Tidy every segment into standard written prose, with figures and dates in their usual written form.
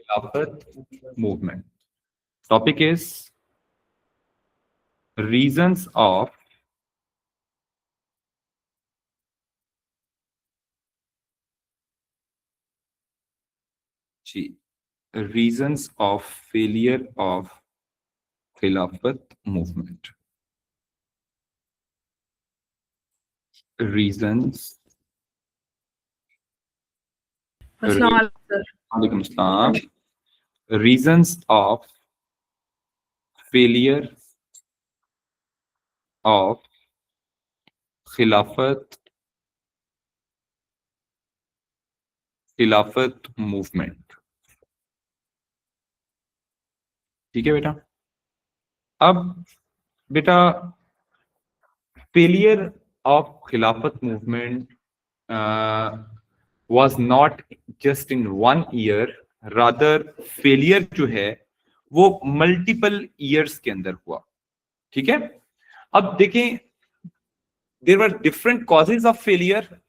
Khilafat movement. Topic is reasons of failure of Khilafat movement. Reasons. Assalamu Alaikum Assalam. Reasons of failure of Khilafat movement. ठीक है बेटा. अब बेटा failure of Khilafat movement was not just in one year, rather failure जो है वो multiple years के अंदर हुआ. ठीक है. अब देखें, there were different causes of failure.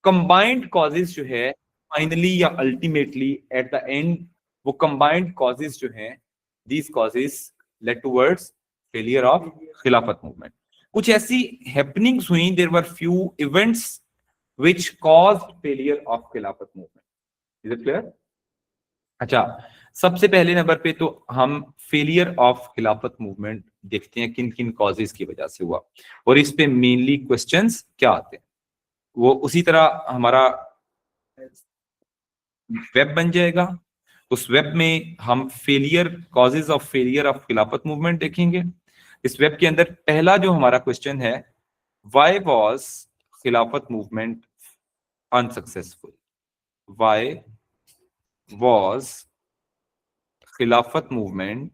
Combined causes जो है finally या ultimately at the end वो combined causes जो है, these causes led towards failure of Khilafat movement. कुछ ऐसी happenings हुई, there were few events which caused failure of Khilafat movement. Is it clear? अच्छा, सबसे पहले नंबर पे तो हम फेलियर ऑफ खिलाफत मूवमेंट देखते हैं किन किन कॉजेज की वजह से हुआ और इस पे मेनली क्वेश्चंस क्या आते हैं. वो उसी तरह हमारा वेब बन जाएगा. उस वेब में हम कॉजेज ऑफ फेलियर ऑफ खिलाफत मूवमेंट देखेंगे. इस वेब के अंदर पहला जो हमारा क्वेश्चन है, व्हाई वाज खिलाफत मूवमेंट अनसक्सेसफुल? व्हाई वाज खिलाफत मूवमेंट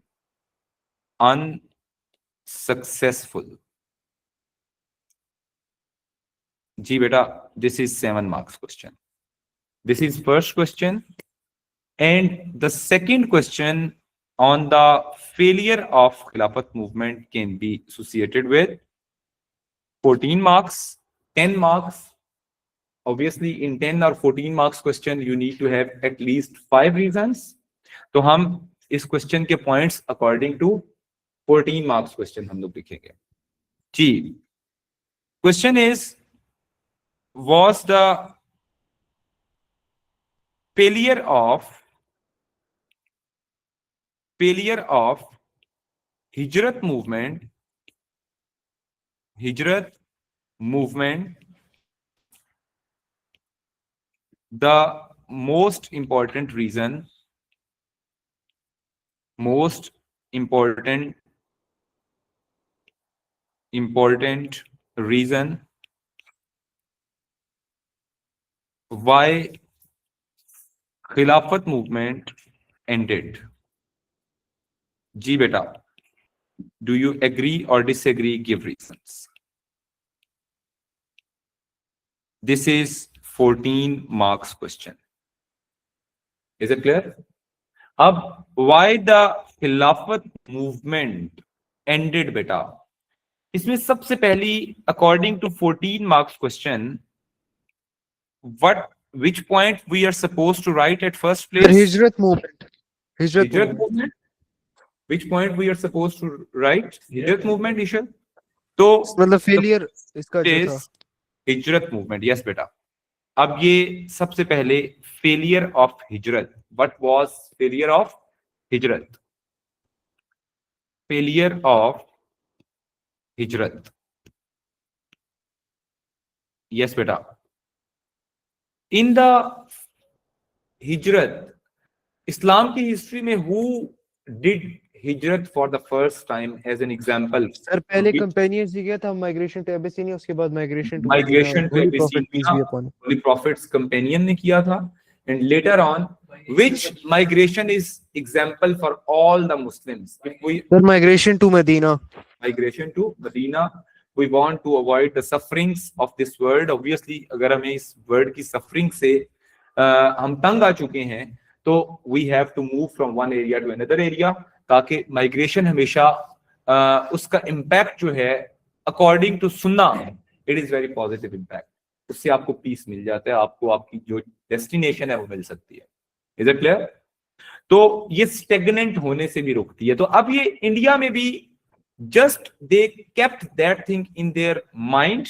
unsuccessful? जी बेटा, this is 7 marks question. This is first question, and the second question on the failure of Khilafat movement can be associated with 14 marks, 10 marks. Obviously, in 10 or 14 marks question, you need to have at least 5 reasons. तो हम इस question के points according to 14 marks question हम लोग लिखेंगे. जी, question is, was the failure of Hijrat movement the most important reason why Khilafat movement ended? जी बेटा, do you agree or disagree? Give reasons. This is 14 marks question. Is it clear? अब why the Khilafat movement ended बेटा, इसमें सबसे पहली according to 14 marks question, which point we are supposed to write at first place? Hijrat movement. Hijrat movement. Which point we are supposed to write? Hijrat movement, Ishal. तो मतलब failure इसका जो था हिजरत मूवमेंट. यस बेटा. अब ये सबसे पहले फेलियर ऑफ हिजरत. व्हाट वाज फेलियर ऑफ हिजरत? फेलियर ऑफ हिजरत. यस बेटा. इन द हिजरत, इस्लाम की हिस्ट्री में हु डिड हिजरत for the first time as an example? Sir पहले कंपेनियंस ही गया था माइग्रेशन टू एबिसिनिया, उसके बाद migration to Abyssinia holy prophet's companion ने किया था. And later on which migration is example for all the Muslims? Sir migration to Medina. We want to avoid the sufferings of this world. Obviously अगर हमें इस world की suffering से हम तंग आ चुके हैं तो we have to move from one area to another area, ताकि माइग्रेशन हमेशा उसका इम्पैक्ट जो है अकॉर्डिंग टू सुन्ना, it is very positive impact. उससे आपको पीस मिल जाता है, आपको आपकी जो डेस्टिनेशन है वो मिल सकती है. Is it clear? तो ये स्टेगनेंट होने से भी रोकती है। तो अब ये इंडिया में भी just they kept that thing in their mind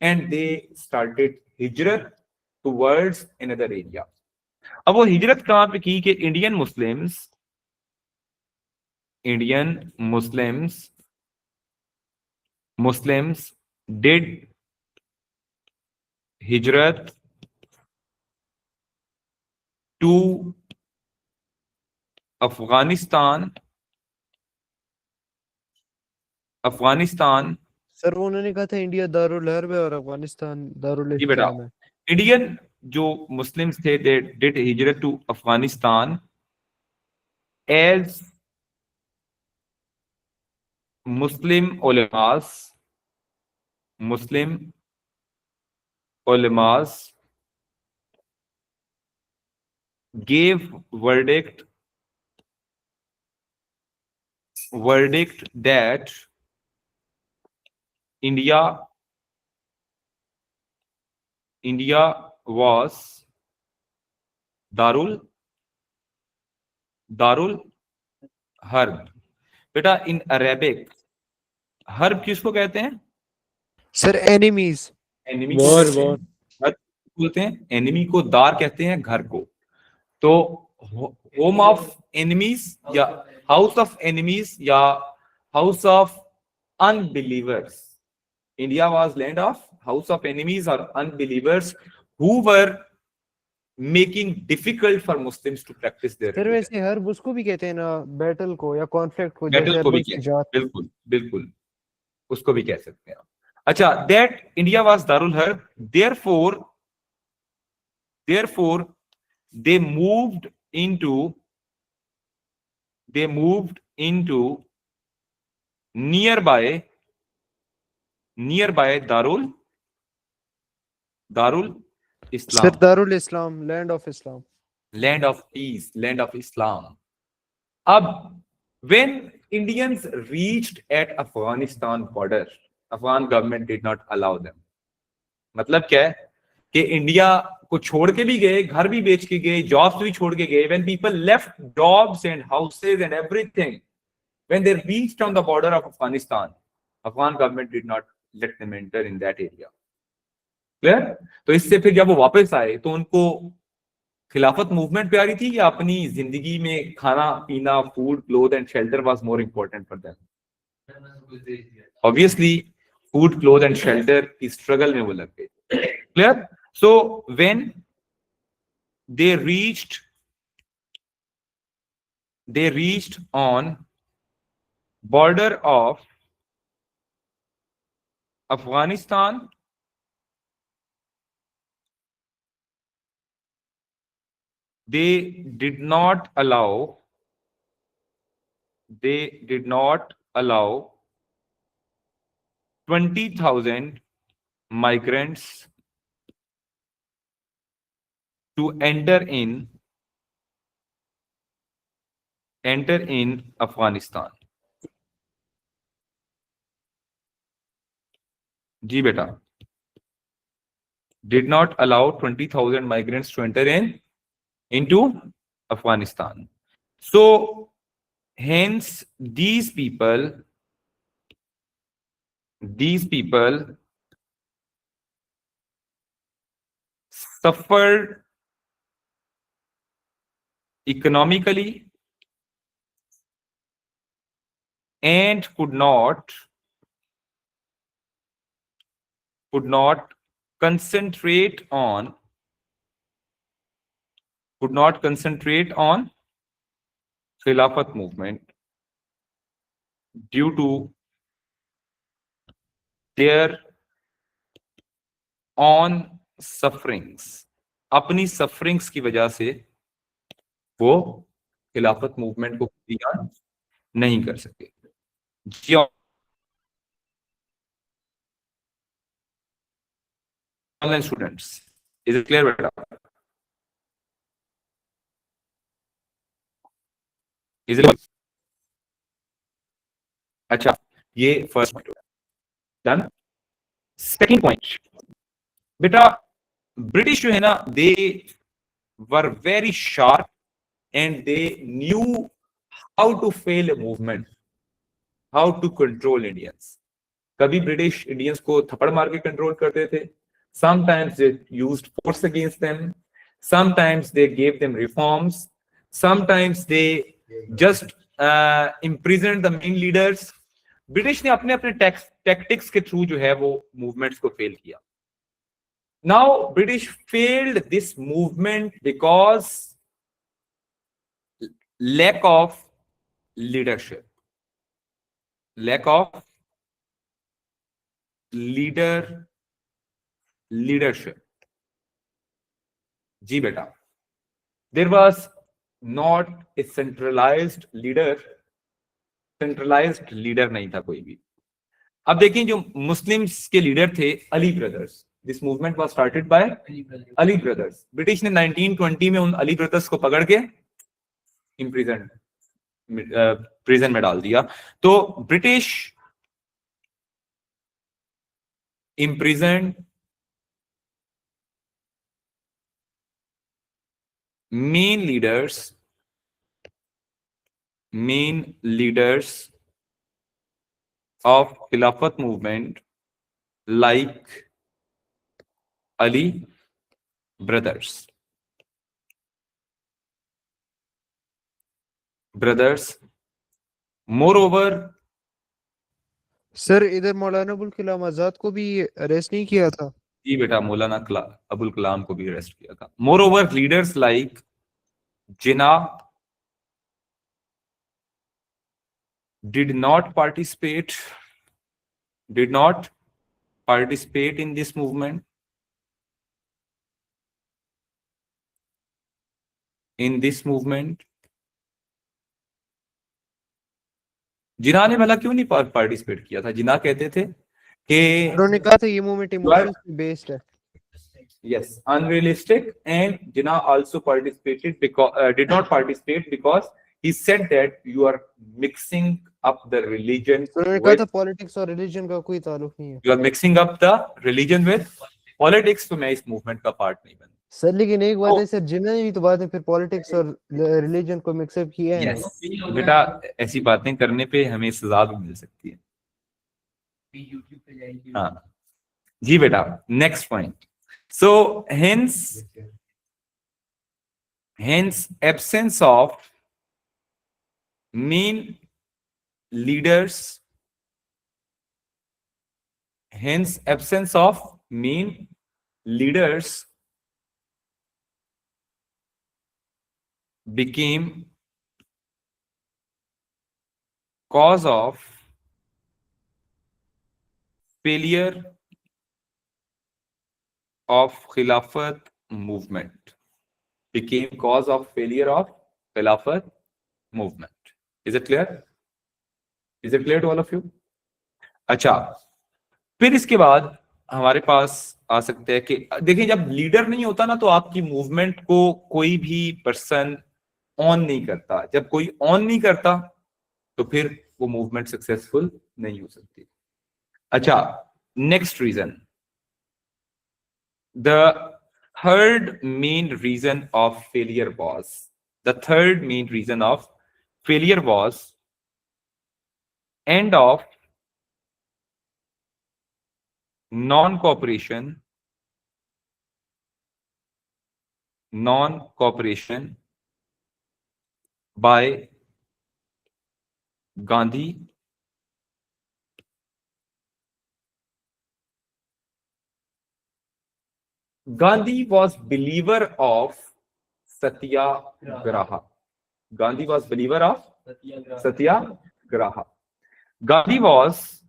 and they started हिजरत टुवर्ड्स अनदर एरिया। अब वो हिजरत कहां पे की कि इंडियन मुस्लिम्स डिड हिजरत टू अफगानिस्तान सर वो उन्होंने कहा था इंडिया दारुल हर्ब है और अफगानिस्तान दारुल जी बेटा, इस्लाम है। इंडियन जो मुस्लिम्स थे दे डिड हिजरत टू अफगानिस्तान एज मुस्लिम उलेमास gave verdict that India was दारुल हर्ब। बेटा इन अरेबिक हर्ब किसको कहते हैं? Sir enemies. एनिमी को कहते हैं, हर्ब बोलते हैं, एनिमी को दार कहते हैं घर को। तो होम ऑफ एनिमीज या हाउस ऑफ एनिमीज या house of unbelievers. India was land of house of enemies और unbelievers who were making difficult for Muslims to practise their sir वैसे हर्ब उसको भी कहते हैं ना, बैटल को या कॉन्फ्लिक्ट को, जैसे बैटल को भी अरबुल कह, शुजात। बिल्कुल बिल्कुल उसको भी कह सकते हैं। अच्छा, that India was Darul herb, therefore they moved into nearby Darul sir Islam, Darul Islam, land of Islam. land of peace, land of Islam. Ab when Indians reached at Afghanistan border, Afghan government did not allow them. मतलब क्या है कि India को छोड़ के भी गए, घर भी बेच के गए, जॉब्स भी छोड़ के गए। When people left jobs and houses and everything, when they reached on the border of Afghanistan, Afghan government did not let them enter in that area. Clear? तो इससे फिर जब वो वापस आए तो उनको खिलाफत मूवमेंट प्यारी थी या अपनी जिंदगी में खाना पीना, food, cloth and shelter was more important for them? Obviously food, cloth and shelter की स्ट्रगल में वो लग गए। Clear? So when they reached on border of Afghanistan, they did not allow 20,000 migrants to enter in Afghanistan. जी बेटा, did not allow 20,000 migrants to enter into Afghanistan. So hence these people suffered economically and could not concentrate on Khilafat movement due to their own sufferings. अपनी sufferings की वजह से वो खिलाफत movement को तैयार नहीं कर सके। जी online students, is it clear बेटा? Is it? अच्छा, ये first point done. Second point बेटा, ब्रिटिश जो है ना, they were very sharp and they knew how to fail a movement, how to control Indians. कभी ब्रिटिश इंडियंस को थप्पड़ मार के कंट्रोल करते थे. Sometimes they used force against them. Sometimes they gave them reforms. Sometimes they just imprisoned the main leaders. British ने अपने अपने टैक्टिक्स के थ्रू जो है वो मूवमेंट्स को फेल किया. Now British failed this movement because lack of leadership. Lack of leadership. जी बेटा, there was not a centralized leader. Centralized leader नहीं था कोई भी. अब देखिए जो मुस्लिम्स के लीडर थे Ali brothers. This movement was started by Ali brothers. British ने 1920 में उन अली ब्रदर्स को पकड़ के प्रिजन में डाल दिया. तो British imprisoned main leaders of Khilafat movement like Ali brothers. Moreover, sir इधर मौलाना अबुल कलाम आजाद को भी अरेस्ट नहीं किया था? जी बेटा, मौलाना अबुल कलाम को भी अरेस्ट किया था. Moreover, leaders like Jinnah did not participate in this movement. जिन्ना ने भला क्यों नहीं पार्टिसिपेट किया था? जिन्ना कहते थे कि उन्होंने कहा था ये मूवमेंट इमोशंस पे बेस्ड है. yes, unrealistic, and Jinnah also participated because did not participate because he said that you are mixing up the religion. उन्होंने कहा था पॉलिटिक्स और रिलीजन का कोई ताल्लुक नहीं है. You are mixing up the religion with politics, तो मैं इस मूवमेंट का पार्ट नहीं बना. सर लेकिन एक बात है सर, जिन्ना ने भी तो बाद में फिर पॉलिटिक्स और रिलीजन को मिक्सअप किया है. yes. बेटा ऐसी बातें करने पे हमें सजा भी मिल सकती है. हाँ जी बेटा, next point. So hence absence of main leaders, became cause of failure of Khilafat movement. Became cause of failure of Khilafat movement. Is it clear? Is it clear to all of you? अच्छा, फिर इसके बाद हमारे पास आ सकते हैं कि देखिए जब लीडर नहीं होता ना तो आपकी मूवमेंट को कोई भी पर्सन ऑन नहीं करता. जब कोई ऑन नहीं करता तो फिर वो मूवमेंट सक्सेसफुल नहीं हो सकती. अच्छा, next reason. The third main reason of failure was end of non-cooperation by Gandhi was believer of Satyagraha. Gandhi was believer of Satyagraha. Gandhi was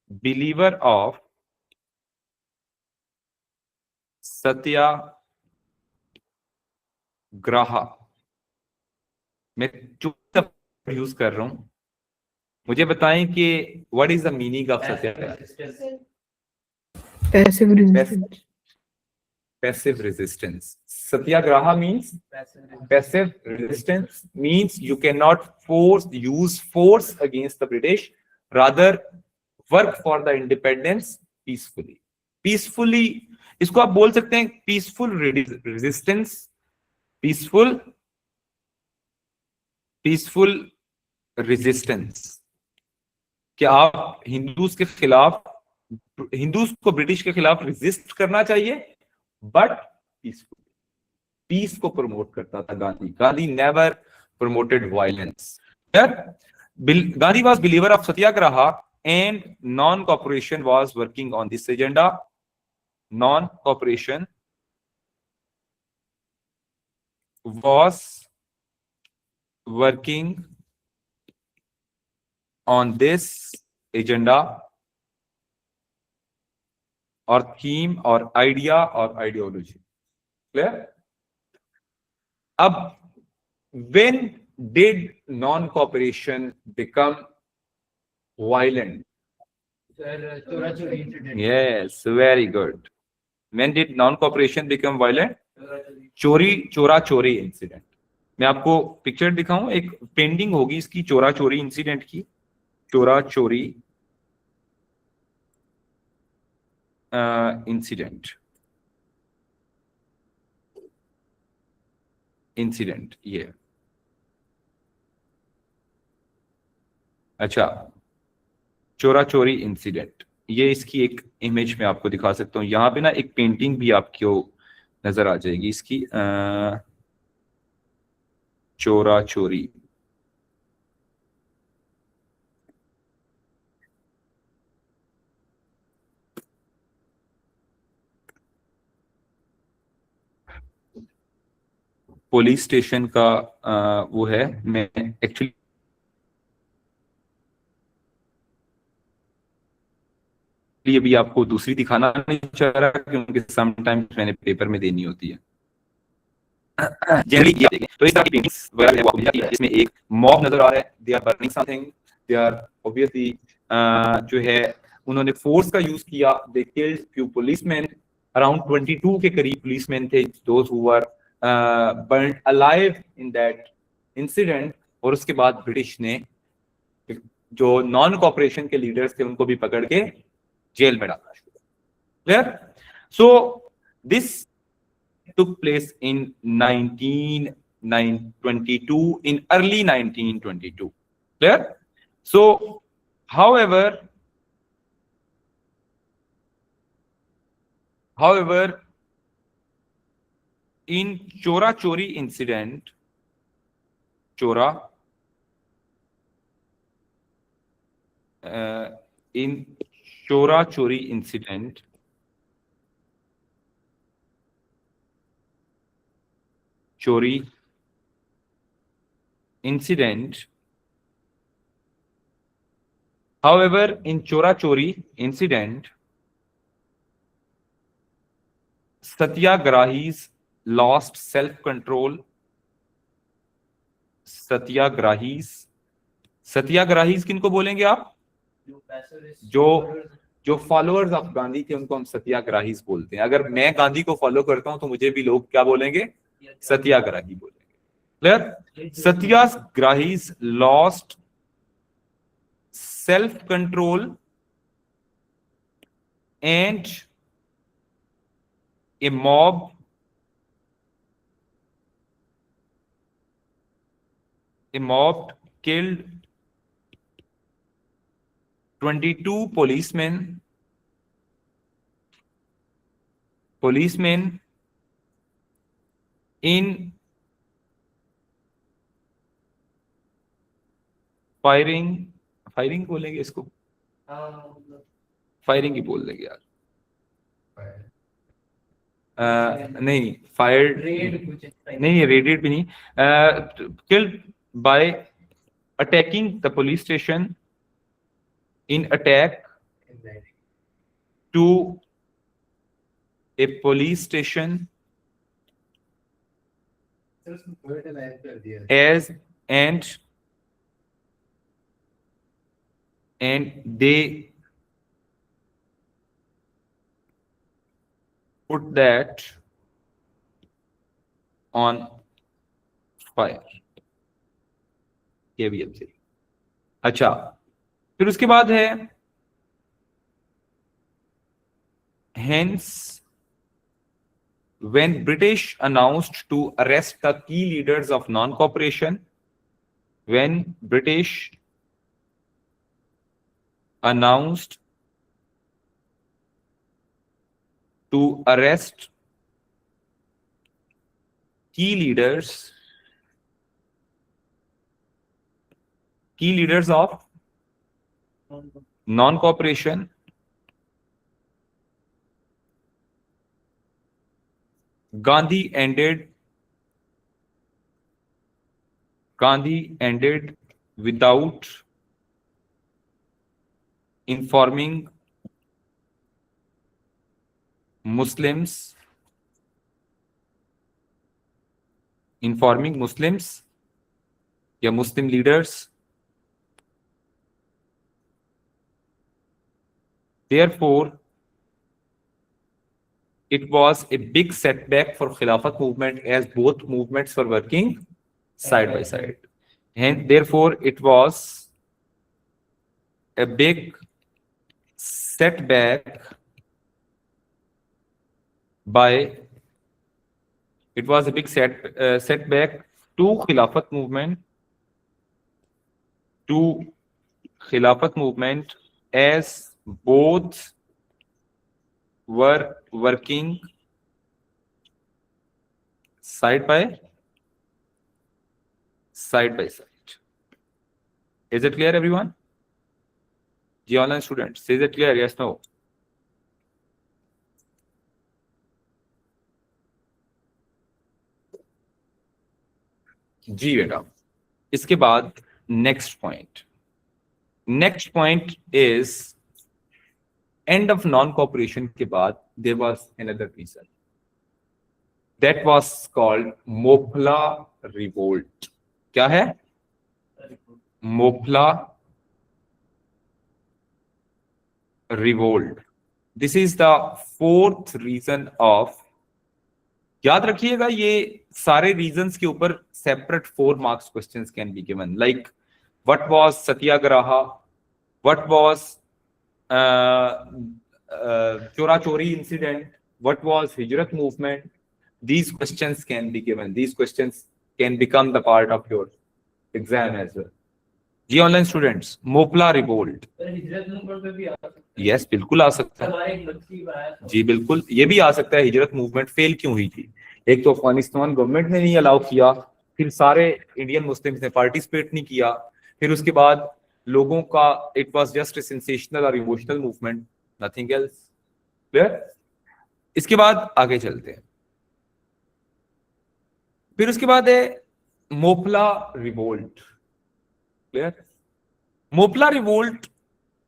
believer of Satyagraha. मैं चुप यूज कर रहा हूं, मुझे बताएं कि what is the meaning of Satyagraha? Passive resistance. Satyagraha means passive resistance, means you cannot use force against the British, rather work for the independence peacefully. Peacefully इसको आप बोल सकते हैं peaceful resistance, peaceful peaceful resistance. कि आप Hindus के खिलाफ, Hindus को ब्रिटिश के खिलाफ रेजिस्ट करना चाहिए बट पीसफुल। पीस को प्रमोट करता था Gandhi. Gandhi never promoted violence. Gandhi was believer of satyagraha and non-cooperation was working on this agenda. Non-cooperation was working on this agenda or theme or idea or ideology. Clear? Ab, when did non-cooperation become violent? Yes, very good. When did non-cooperation become violent? चोरा Chauri incident. मैं आपको picture दिखाऊं, एक painting होगी इसकी चोरा Chauri incident की। चोरा चोरी इंसिडेंट ये। अच्छा, चोरा चोरी इंसिडेंट, ये इसकी एक इमेज में आपको दिखा सकता हूँ। यहाँ पे ना एक पेंटिंग भी आपको नजर आ जाएगी इसकी। चोरा चोरी, पुलिस स्टेशन का वो है। मैं एक्चुअली अभी आपको दूसरी दिखाना नहीं चाह रहा क्योंकि समटाइम्स मैंने पेपर में देनी होती है। जनरली तो इस तरह की पेंटिंग्स वगैरह आपको मिल जाती है जिसमें एक मॉब नजर आ रहा है, they are burning something, they are obviously जो है उन्होंने फोर्स का यूज किया। They killed few policemen, around 22 के करीब पुलिसमैन थे those who were burned alive in that incident. और उसके बाद ब्रिटिश ने जो नॉन कॉपरेशन के लीडर्स थे उनको भी पकड़ के जेल में डालना शुरू किया। Clear? So this took place in 1922, in early 1922. Clear? So, however, in Chora Chori incident, in Chora Chori incident, Chori incident, however, in Chora Chori incident, Satyagrahis lost self-control. सत्याग्राहीज किनको बोलेंगे आप? जो फॉलोअर्स ऑफ गांधी थे उनको हम सत्याग्राहीज बोलते हैं। अगर मैं गांधी को फॉलो करता हूं तो मुझे भी लोग क्या बोलेंगे? सत्याग्राही बोलेंगे। Clear? Satyagrahis lost self control and a mob killed 22 policemen in firing बोलेंगे इसको, फायरिंग ही बोल देंगे यार। नहीं, फायर्ड नहीं, रेडेड भी नहीं, killed by attacking the police station in attack to a police station as and they put that on fire। ये भी अच्छी। अच्छा, फिर उसके बाद है hence when British announced to arrest the key leaders of non-cooperation, when British announced to arrest key leaders of non-cooperation, Gandhi ended without informing Muslims या Muslim leaders. Therefore, it was a big setback for Khilafat movement as both movements were working side by side. And therefore, it was a big setback setback to Khilafat movement as both were working side by side. Is it clear, everyone? The online students, is it clear? Yes, no? जी बेटा, इसके बाद next point is end of non cooperation के बाद there was another reason that was called Moplah revolt. क्या है? Moplah revolt. This is the fourth reason of. याद रखिएगा, ये सारे रीजंस के ऊपर separate 4 marks questions can be given. Like what was satyagraha, what was Chaura Chauri incident, what was Hijrat movement. These questions can be given. These questions can become the part of your exam as well. जी online students, Mopla revolt. Yes, बिल्कुल आ सकता है. जी बिल्कुल, ये भी आ सकता है. हिजरत मूवमेंट फेल क्यों हुई थी? एक तो अफगानिस्तान गवर्नमेंट ने नहीं अलाउ किया, फिर सारे इंडियन मुस्लिम्स ने पार्टिसिपेट नहीं किया, फिर उसके बाद लोगों का it was just a sensational और emotional movement, nothing else. Clear? इसके बाद आगे चलते हैं. फिर उसके बाद है Moplah revolt. Clear? Moplah revolt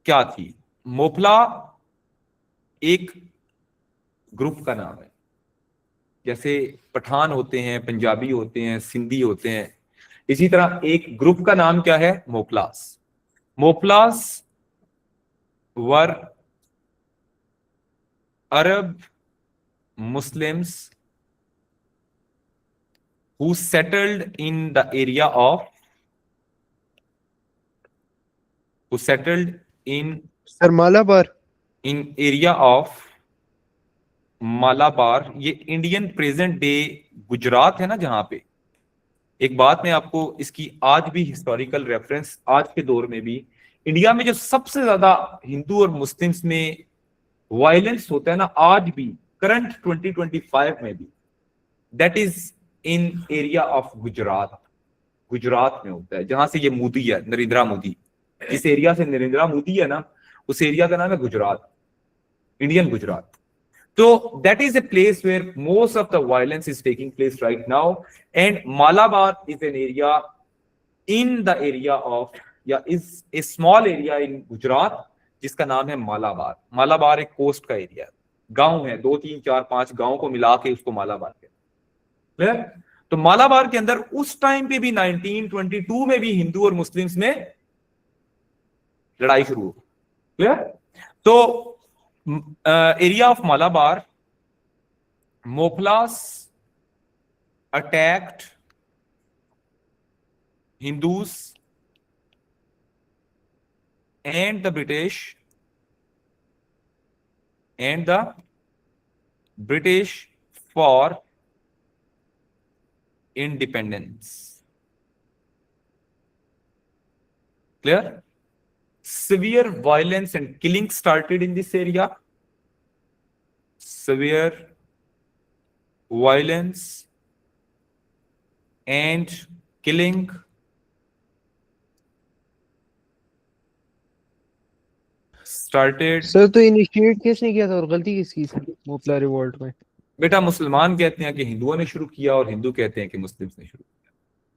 क्या थी? मोपला एक ग्रुप का नाम है. जैसे पठान होते हैं, पंजाबी होते हैं, सिंधी होते हैं, इसी तरह एक ग्रुप का नाम क्या है? Moplahs. Moplahs were Arab Muslims who settled in the area of sir Malabar. in area of Malabar. ये इंडियन प्रेजेंट डे गुजरात है ना जहां पे. एक बात मैं आपको इसकी आज भी हिस्टोरिकल रेफरेंस, आज के दौर में भी इंडिया में जो सबसे ज्यादा हिंदू और मुस्लिम्स में वायलेंस होता है ना, आज भी करंट 2025 में भी, that is in area of Gujarat में होता है, जहां से ये मोदी है, नरेंद्र मोदी. जिस एरिया से नरेंद्र मोदी है ना, उस एरिया का नाम है Gujarat, Indian Gujarat. So that is a place where most of the violence is taking place right now, and Malabar is an area in the area of, is a small area in Gujarat जिसका नाम है मालाबार. मालाबार एक coast का area, गांव है, 2 3 4 5 गांव को मिला के उसको मालाबार कहते हैं. क्लियर? तो मालाबार के अंदर उस टाइम पे भी 1922 में भी हिंदू और मुस्लिम्स में लड़ाई शुरू हो. क्लियर? तो area of Malabar, Moplas attacked Hindus and the British for independence. Clear? Severe violence and killing started in this area. Severe violence and killing started. Sir तो इनिशिएट किसने किया था और गलती किसकी थी मोपला रिवॉल्ट में? बेटा मुसलमान कहते हैं कि हिंदुओं ने शुरू किया और हिंदू कहते हैं कि मुस्लिम्स ने शुरू किया,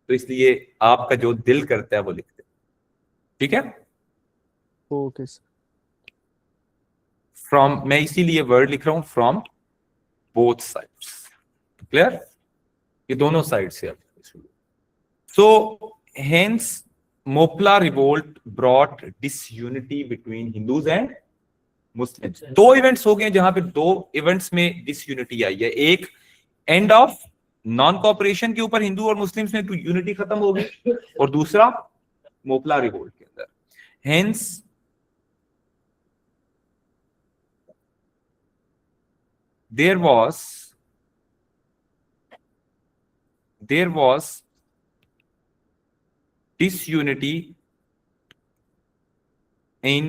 तो इसलिए आपका जो दिल करता है वो लिखते हैं, ठीक है? Okay sir. फ्रॉम, मैं इसीलिए वर्ड लिख रहा हूं फ्रॉम बोथ साइड्स। क्लियर? ये दोनों साइड से आप so hence Moplah revolt brought disunity between Hindus and Muslims. दो इवेंट्स हो गए जहां पे दो इवेंट्स में डिसयूनिटी आई है। एक एंड ऑफ नॉन कॉपरेशन के ऊपर हिंदू और मुस्लिम्स में तो यूनिटी खत्म हो गई, और दूसरा मोपला रिवोल्ट के अंदर। Hence there was disunity in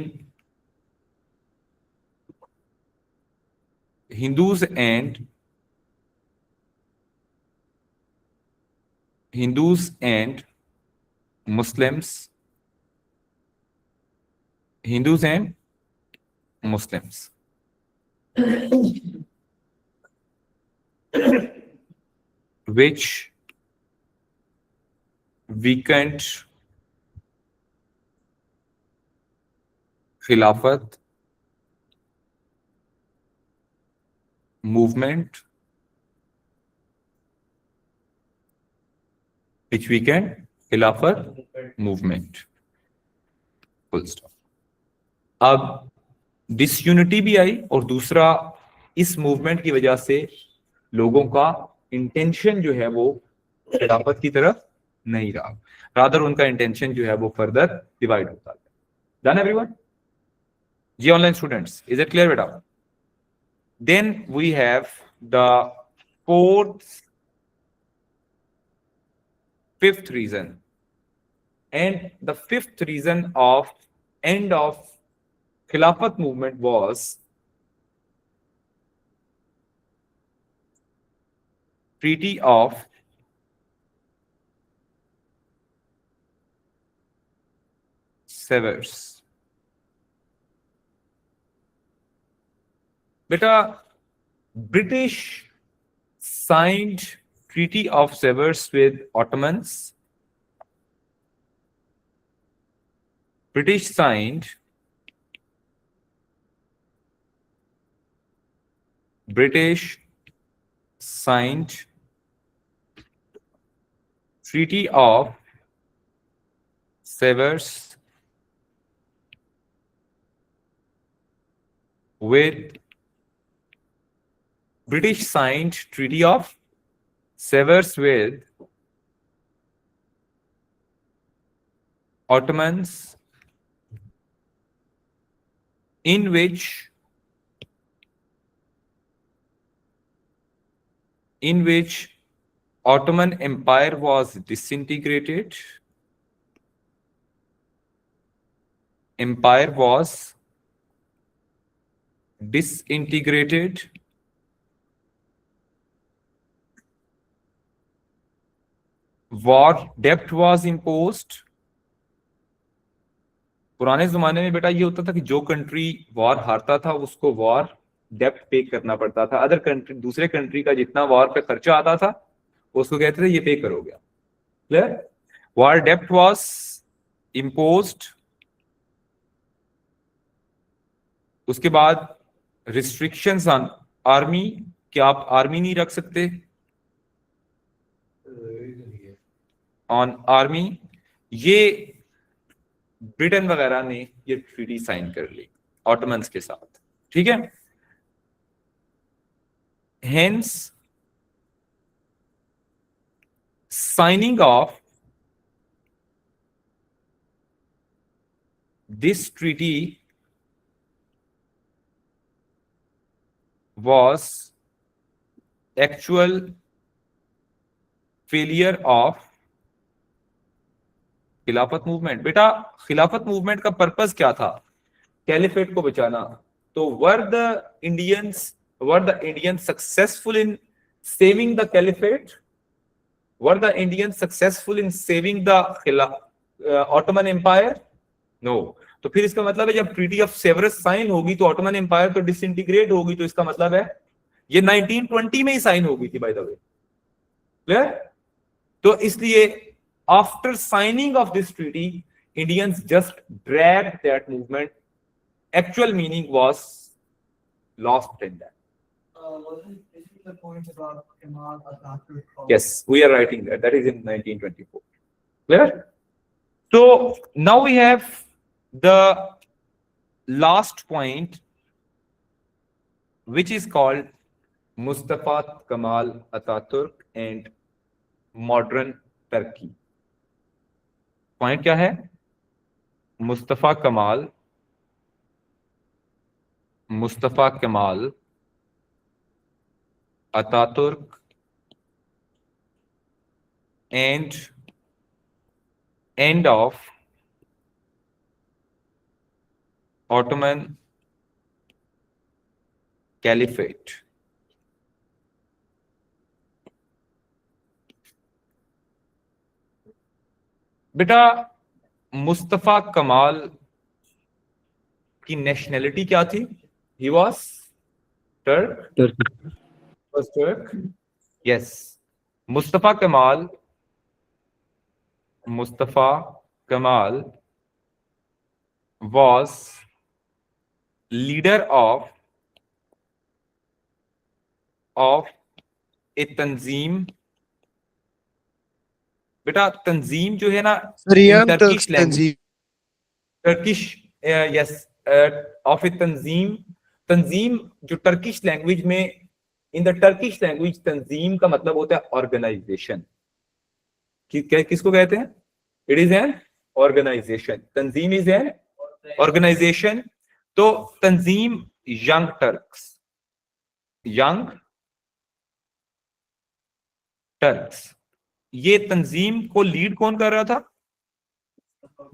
Hindus and Muslims. Hindus and Muslims. Which weakened Khilafat movement, which weakened Khilafat movement. Full stop. अब डिसयूनिटी भी आई, और दूसरा इस मूवमेंट की वजह से लोगों का इंटेंशन जो है वो खिलाफत की तरफ नहीं रहा, रादर उनका इंटेंशन जो है वो फर्दर डिवाइड होता है। Done everyone? जी online students, is it clear बेटा? Then we have the fifth reason, and the fifth reason of end of Khilafat movement was Treaty of Sevres. Beta, British signed Treaty of Sevres with Ottomans. British signed Treaty of Sevres with Ottomans, in which Ottoman Empire was disintegrated. War debt was imposed. पुराने जमाने में बेटा ये होता था कि जो country war हारता था उसको वॉर डेप्ट पे करना पड़ता था। अदर कंट्री, दूसरे कंट्री का जितना वॉर पे खर्चा आता था उसको कहते थे ये पे करोगे। क्लियर? वॉर डेप्ट वाज इम्पोज्ड। उसके बाद रिस्ट्रिक्शंस ऑन आर्मी, कि आप आर्मी नहीं रख सकते ऑन आर्मी। ये ब्रिटेन वगैरह ने ये ट्रीटी साइन कर ली ऑटोमन्स के साथ, ठीक है? Hence signing of this treaty was actual failure of खिलाफत मूवमेंट। बेटा खिलाफत मूवमेंट का पर्पस क्या था? कैलिफेट को बचाना। तो were the Indians successful in saving the caliphate? Were the Indians successful in saving the Ottoman empire? No. तो फिर इसका मतलब है जब ट्रीटी ऑफ सेवरस साइन होगी तो ऑटोमन एम्पायर तो डिसइंटीग्रेट होगी, तो इसका मतलब है ये 1920 में ही साइन होगी थी, बाय द वे। क्लियर? तो इसलिए after signing off this treaty Indians just drag that movement, actual meaning was lost in that. The point about Kemal Atatürk. Yes, we are writing that. That is in 1924. Clear? So now we have the last point, which is called Mustafa Kemal Atatürk and modern Turkey. Point क्या है? Mustafa Kemal Ataturk and end of Ottoman Caliphate. बेटा मुस्तफा कमाल की nationality क्या थी? He was Turk. Yes. Mustafa Kemal was leader of a तंजीम। बेटा तंजीम जो है ना, Syrian Turkish Turks language, Tanzim. Turkish, yes, of a तंजीम। तंजीम जो टर्किश लैंग्वेज में, इन द टर्किश लैंग्वेज तंजीम का मतलब होता है ऑर्गेनाइजेशन। किसको कहते हैं? It is an organization. तंजीम इज एन ऑर्गेनाइजेशन। तो तंजीम यंग टर्क्स, ये तंजीम को लीड कौन कर रहा था?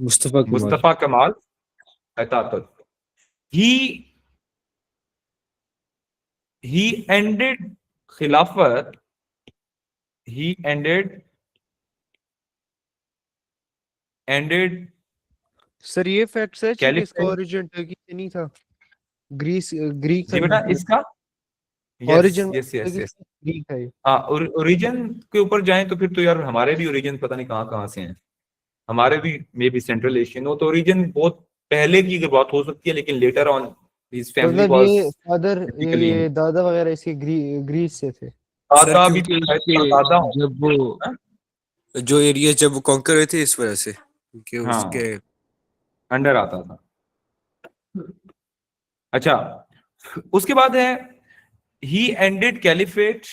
Mustafa Kemal Ataturk. he ended खिलाफत, ended सर ये फैक्ट सच है कि इसका Caliphate। ओरिजिन टर्की से नहीं था, ग्रीक जी बेटा इसका ओरिजिन यस ग्रीक है। हाँ, ओरिजिन के ऊपर जाएं तो फिर तो यार हमारे भी ओरिजिन पता नहीं कहाँ कहाँ से हैं। हमारे भी मे बी सेंट्रल एशियन हो, तो ओरिजिन बहुत पहले की बात हो सकती है, लेकिन लेटर ऑन हिज फैमिली मतलब वाज ये फादर, टिपिकली, ये दादा वगैरह इसके ग्रीस से थे। दादा भी क्योंकि शायद परदादा हो। जब वो जो एरिया जब वो कॉन्कर हुए थे इस वजह से, क्योंकि हाँ, उसके अंडर आता था। अच्छा, उसके बाद है he ended caliphate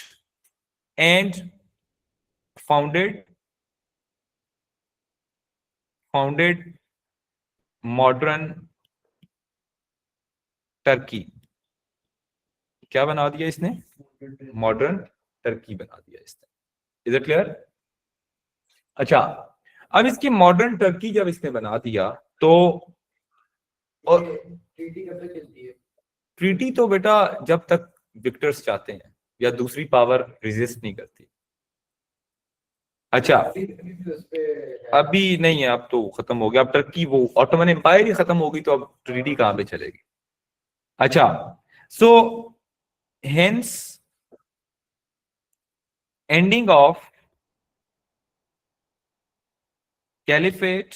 and founded modern Turkey. क्या बना दिया इसने? मॉडर्न टर्की बना दिया इसने। Is it clear? अच्छा, अब इसकी मॉडर्न टर्की जब इसने बना दिया तो, और ट्रीटी तो बेटा जब तक विक्टर्स चाहते हैं या दूसरी पावर रेजिस्ट नहीं करती। अच्छा, अभी नहीं है, अब तो खत्म हो गया। अब टर्की, वो ऑटोमन एम्पायर ही खत्म होगी, तो अब ट्रीटी कहां पे चलेगी? अच्छा, so hence ending of caliphate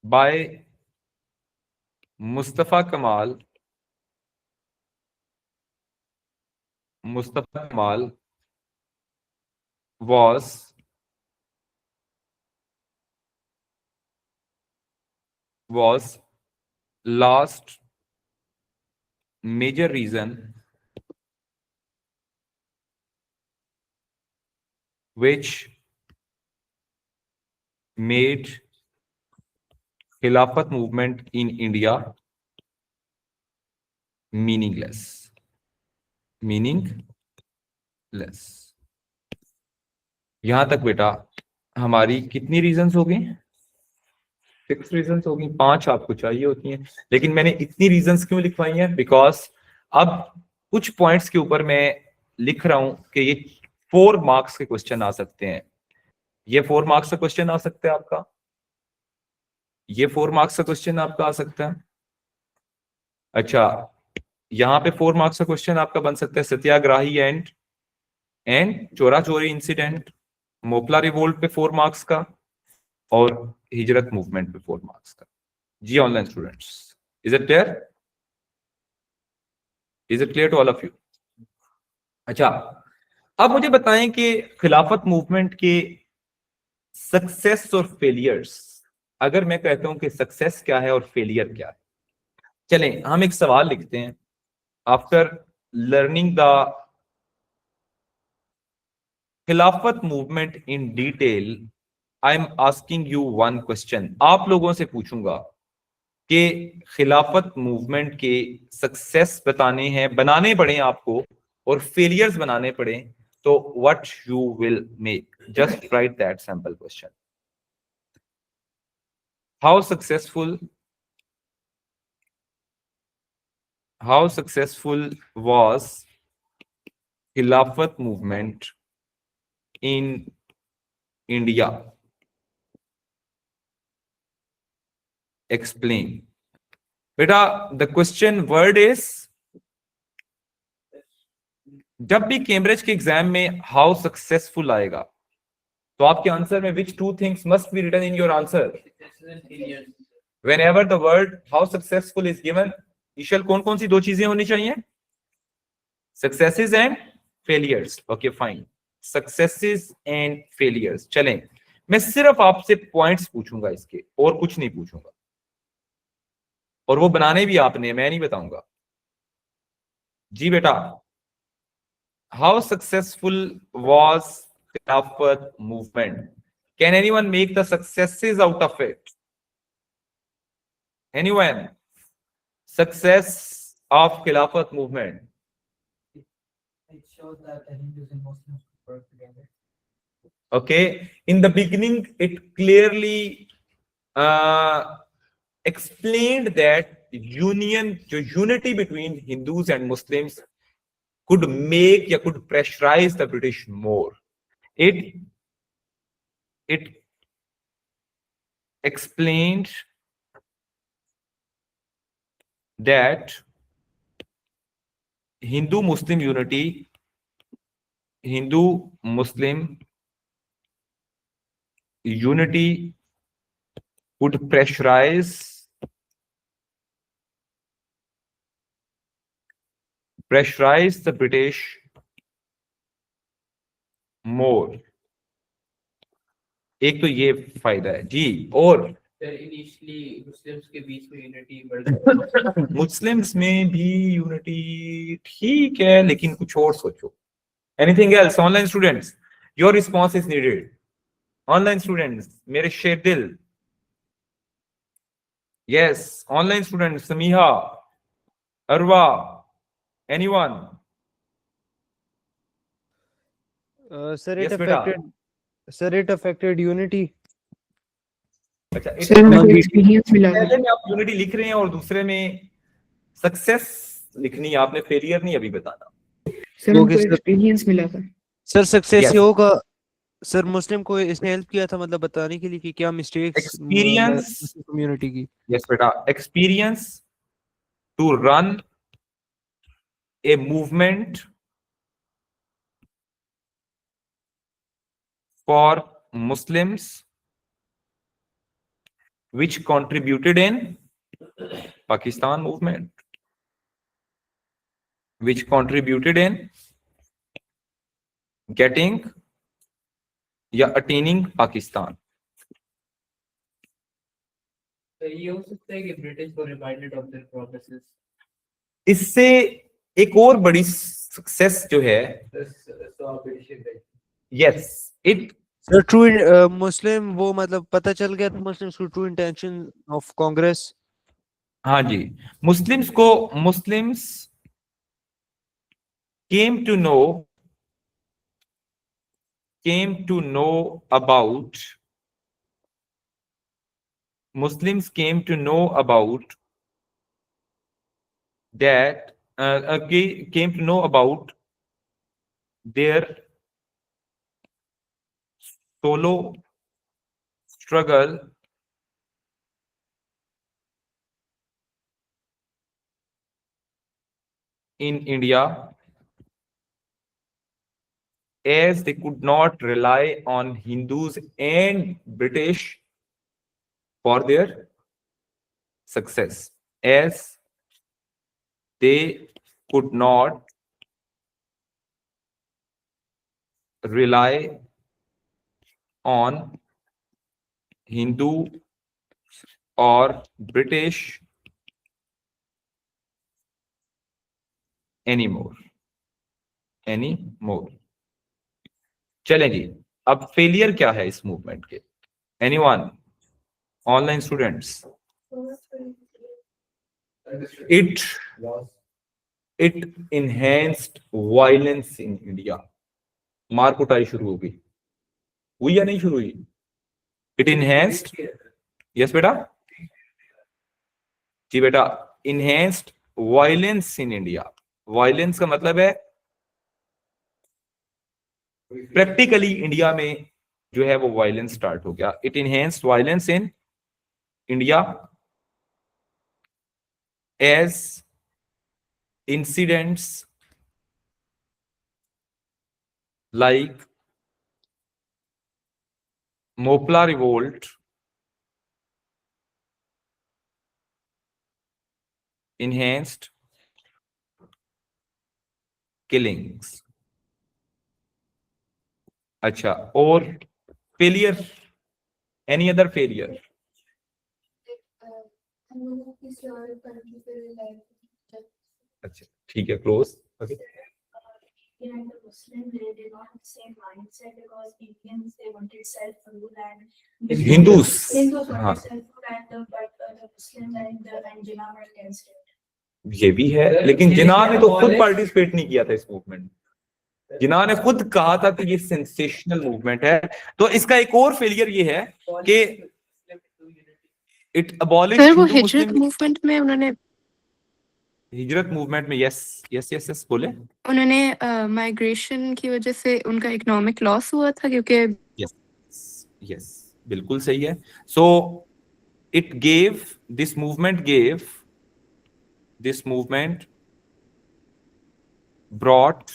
by Mustafa Kemal was last major reason which made खिलाफत movement in India meaningless. यहां तक बेटा हमारी कितनी रीजंस हो गई? 6 रीजंस हो गई। 5 आपको चाहिए होती हैं, लेकिन मैंने इतनी रीजंस क्यों लिखवाई हैं? बिकॉज अब कुछ पॉइंट्स के ऊपर मैं लिख रहा हूं कि ये 4 मार्क्स के क्वेश्चन आ सकते हैं। ये 4 मार्क्स का क्वेश्चन आ सकता है आपका, ये 4 मार्क्स का क्वेश्चन आपका आ सकता है। अच्छा, यहां पे 4 मार्क्स का क्वेश्चन आपका बन सकता है सत्याग्रही एंड चोरा चोरी इंसिडेंट, मोपला रिवोल्ट पे 4 मार्क्स का, और हिजरत मूवमेंट पे 4 मार्क्स का। जी online students, is it clear? Is it clear to all of you? अच्छा, अब मुझे बताएं कि खिलाफत मूवमेंट के सक्सेस और फेलियर्स, अगर मैं कहता हूं कि सक्सेस क्या है और फेलियर क्या है, चलें हम एक सवाल लिखते हैं। आफ्टर लर्निंग द खिलाफत movement in detail, I am asking you one question. आप लोगों से पूछूंगा कि खिलाफत मूवमेंट के सक्सेस बताने हैं, बनाने पड़े आपको, और फेलियर्स बनाने पड़े, तो what you will make? Just right that simple question. How successful was खिलाफत मूवमेंट इन इंडिया? एक्सप्लेन। बेटा द क्वेश्चन वर्ड इज, जब भी कैम्ब्रिज के एग्जाम में हाउ सक्सेसफुल आएगा, तो आपके आंसर में which 2 things must be written in your answer? Whenever the word how successful is given, ईशल कौन कौन सी 2 चीजें होनी चाहिए? Successes and failures. Okay fine, successes and failures. चलें, मैं सिर्फ आपसे पॉइंट्स पूछूंगा इसके, और कुछ नहीं पूछूंगा, और वो बनाने भी आपने, मैं नहीं बताऊंगा। जी बेटा, हाउ सक्सेसफुल was खिलाफत movement? Can anyone make the successes out of it? Anyone? Success of खिलाफत movement? It shows that the Hindus and Muslims work together. Okay, in the beginning it clearly explained that unity between Hindus and Muslims could make, या could pressurize the British more. It explained that Hindu Muslim unity would pressurize the British more. एक तो ये फायदा है जी। और initially Muslims के बीच में unity बढ़ मुस्लिम्स में भी यूनिटी ठीक है, लेकिन कुछ और सोचो। Anything else? Online students, your response is needed. Online students, मेरे शेर दिल। यस, ऑनलाइन स्टूडेंट, समीहा, अरवा, एनीवन? सर Yes, बेटा। it affected unity. अच्छा, सर हमको एक्सपीरियंस मिला है। पहले में आप यूनिटी लिख रहे हैं और दूसरे में सक्सेस लिखनी है आपने, फेलियर नहीं अभी बताना। सर हमको Okay, sir. एक्सपीरियंस मिला था। Sir success Yes. ये होगा सर, मुस्लिम को इसने हेल्प किया था, मतलब बताने के लिए कि क्या मिस्टेक्स Experience. कम्युनिटी की। यस बेटा, experience to run a movement for Muslims which contributed in Pakistan movement, which contributed in getting या attaining Pakistan. तो ये हो सकता है कि ब्रिटिश को रिमाइंडेड ऑफ देयर प्रोमिसेस। इससे एक और बड़ी सक्सेस जो है, सो आप initiate yes, it sir true Muslim वो मतलब पता चल गया था मुस्लिम्स को ट्रू इंटेंशन ऑफ कांग्रेस. हाँ जी, Muslims came to know about Muslims came to know about that came to know about their solo struggle in India, as they could not rely on Hindus and British for their success, as they could not rely on Hindu or British anymore. चलें जी, अब failure क्या है इस movement के? Anyone? Online students? It enhanced violence in India. मार कुटाई शुरू हो गई, हुई या नहीं शुरू हुई? इट इनहेंस्ड, यस बेटा, जी बेटा, enhanced violence in India. Violence का मतलब है प्रैक्टिकली इंडिया में जो है वो वायलेंस स्टार्ट हो गया. It enhanced violence in India as incidents like Mopla revolt, enhanced killings. अच्छा, और फेलियर, एनी अदर फेलियर? अच्छा ठीक है, close. Okay, Behind the Muslim, they did not have the same mindset because Indians, they wanted self-rule and Hindus, Hindus हाँ, wanted self-rule and the Muslims and Jinnah were against it. ये भी है, लेकिन जिन्ना ने तो खुद पार्टिसिपेट नहीं किया था इस मूवमेंट. जिन्ना ने खुद कहा था कि ये सेंसेशनल मूवमेंट है. तो इसका एक और फेलियर ये है कि इट अबॉलिश. सर वो हिजरत मूवमेंट में उन्होंने हिजरत मूवमेंट में, यस यस यस यस बोले. उन्होंने माइग्रेशन की वजह से उनका इकोनॉमिक लॉस हुआ था क्योंकि यस बिल्कुल सही है. So it gave, this movement brought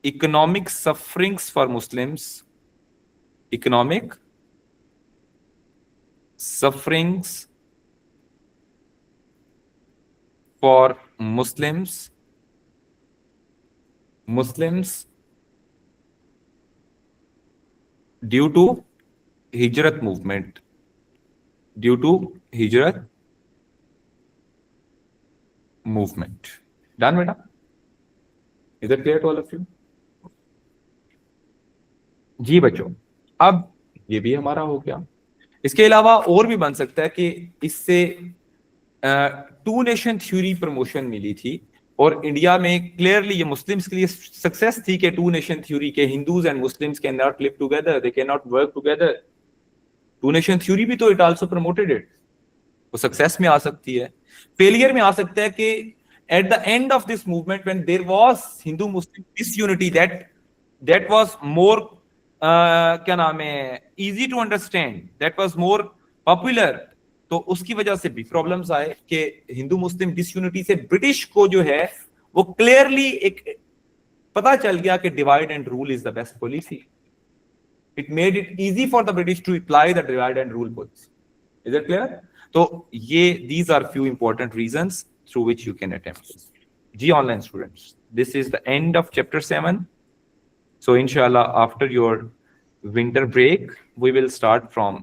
economic sufferings for Muslims, economic sufferings for Muslims due to Hijrat movement, Done बेटा? Is that clear to all of you? जी बच्चों, अब ये भी हमारा हो गया. इसके अलावा और भी बन सकता है कि इससे टू नेशन थ्योरी प्रमोशन मिली थी और इंडिया में क्लियरली ये मुस्लिम्स के लिए सक्सेस थी कि टू नेशन थ्योरी के Hindus and Muslims can not live together, they can not work together. Two nation theory भी तो इट आल्सो प्रमोटेड इट. वो सक्सेस में आ सकती है. फेलियर में आ सकता है कि at the end of this movement when there was Hindu Muslim disunity that was more क्या नाम है, easy to understand, that was more popular. तो उसकी वजह से भी प्रॉब्लम्स आए कि हिंदू मुस्लिम डिसयूनिटी से ब्रिटिश को जो है वो क्लियरली एक पता चल गया कि divide and rule is the best policy. It made it easy for the British to apply the divide and rule policy. Is it clear? तो ये these are few important reasons through which you can attempt. G online students, this is the end of chapter 7. So inshallah after your winter break we will start from